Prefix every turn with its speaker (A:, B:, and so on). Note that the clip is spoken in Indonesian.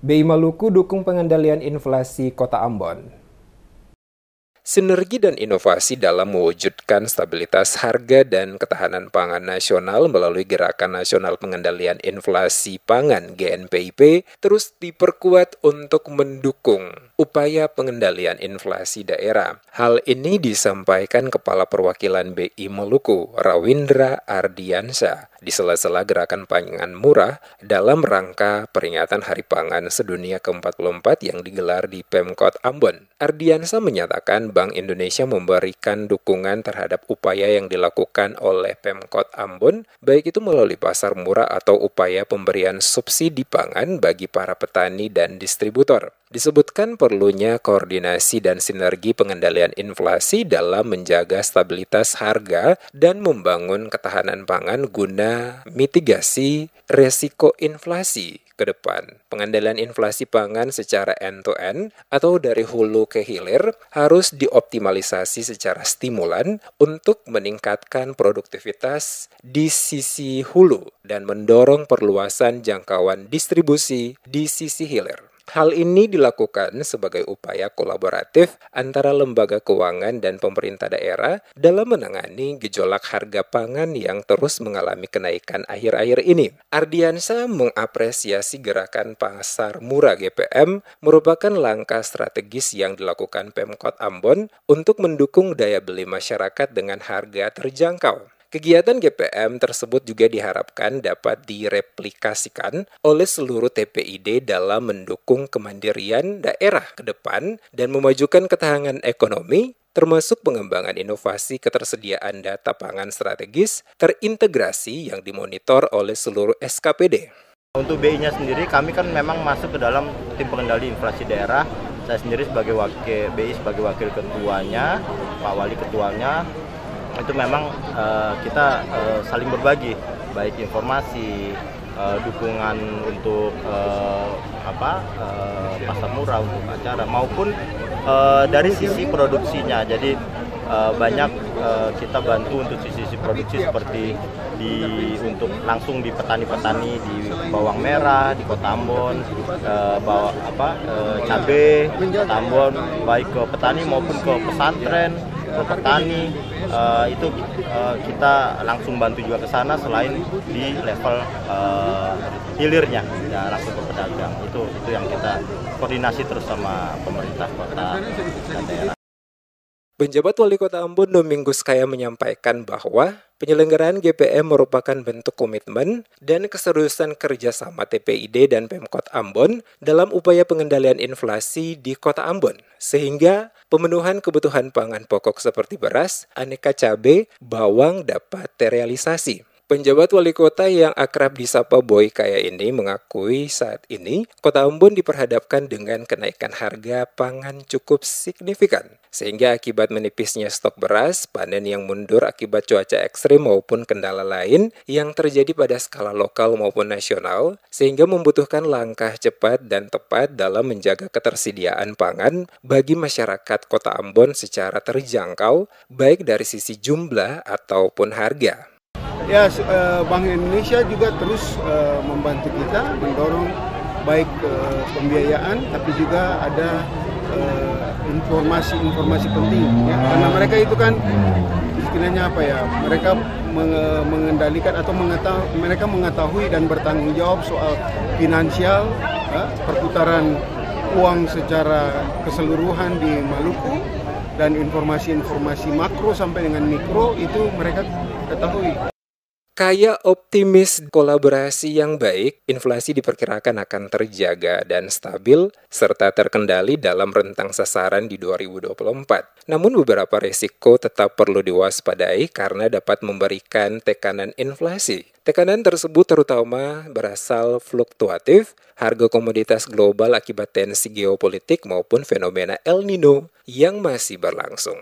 A: BI Maluku dukung pengendalian inflasi Kota Ambon. Sinergi dan inovasi dalam mewujudkan stabilitas harga dan ketahanan pangan nasional melalui Gerakan Nasional Pengendalian Inflasi Pangan (GNPIP) terus diperkuat untuk mendukung upaya pengendalian inflasi daerah. Hal ini disampaikan Kepala Perwakilan BI Maluku, Rawindra Ardiansyah, di sela-sela Gerakan Pangan Murah dalam rangka peringatan Hari Pangan Sedunia ke-44 yang digelar di Pemkot Ambon. Ardiansyah menyatakan Bank Indonesia memberikan dukungan terhadap upaya yang dilakukan oleh Pemkot Ambon, baik itu melalui pasar murah atau upaya pemberian subsidi pangan bagi para petani dan distributor. Disebutkan perlunya koordinasi dan sinergi pengendalian inflasi dalam menjaga stabilitas harga dan membangun ketahanan pangan guna mitigasi resiko inflasi ke depan. Pengendalian inflasi pangan secara end-to-end atau dari hulu ke hilir harus dioptimalisasi secara stimulan untuk meningkatkan produktivitas di sisi hulu dan mendorong perluasan jangkauan distribusi di sisi hilir. Hal ini dilakukan sebagai upaya kolaboratif antara lembaga keuangan dan pemerintah daerah dalam menangani gejolak harga pangan yang terus mengalami kenaikan akhir-akhir ini. Ardiansyah mengapresiasi gerakan pasar murah GPM merupakan langkah strategis yang dilakukan Pemkot Ambon untuk mendukung daya beli masyarakat dengan harga terjangkau. Kegiatan GPM tersebut juga diharapkan dapat direplikasikan oleh seluruh TPID dalam mendukung kemandirian daerah ke depan dan memajukan ketahanan ekonomi, termasuk pengembangan inovasi ketersediaan data pangan strategis terintegrasi yang dimonitor oleh seluruh SKPD.
B: Untuk BI-nya sendiri, kami kan memang masuk ke dalam tim pengendali inflasi daerah. Saya sendiri sebagai BI sebagai wakil ketuanya, Pak Wali ketuanya. Itu memang kita saling berbagi, baik informasi, dukungan untuk pasar murah untuk acara maupun dari sisi produksinya. Jadi banyak kita bantu untuk sisi produksi seperti untuk langsung di petani-petani di bawang merah di Kota Ambon, cabai Kota Ambon, baik ke petani maupun ke pesantren, ke petani. Itu kita langsung bantu juga ke sana selain di level hilirnya ya, langsung ke pedagang. Itu yang kita koordinasi terus sama pemerintah kota dan daerah.
A: Penjabat Wali Kota Ambon Domingus Kaya menyampaikan bahwa penyelenggaraan GPM merupakan bentuk komitmen dan keseriusan kerjasama TPID dan Pemkot Ambon dalam upaya pengendalian inflasi di Kota Ambon, sehingga pemenuhan kebutuhan pangan pokok seperti beras, aneka cabai, bawang dapat terrealisasi. Penjabat wali kota yang akrab disapa Boy Kaya ini mengakui saat ini Kota Ambon diperhadapkan dengan kenaikan harga pangan cukup signifikan. Sehingga akibat menipisnya stok beras, panen yang mundur akibat cuaca ekstrim maupun kendala lain yang terjadi pada skala lokal maupun nasional, sehingga membutuhkan langkah cepat dan tepat dalam menjaga ketersediaan pangan bagi masyarakat Kota Ambon secara terjangkau, baik dari sisi jumlah ataupun harga.
C: Ya, Bank Indonesia juga terus membantu kita mendorong baik pembiayaan, tapi juga ada informasi penting ya, karena mereka itu kan istilahnya mereka mengendalikan atau mereka mengetahui dan bertanggung jawab soal finansial, perputaran uang secara keseluruhan di Maluku, dan informasi-informasi makro sampai dengan mikro itu mereka ketahui.
A: Kaya optimis kolaborasi yang baik, inflasi diperkirakan akan terjaga dan stabil serta terkendali dalam rentang sasaran di 2024. Namun beberapa risiko tetap perlu diwaspadai karena dapat memberikan tekanan inflasi. Tekanan tersebut terutama berasal fluktuatif, harga komoditas global akibat tensi geopolitik maupun fenomena El Nino yang masih berlangsung.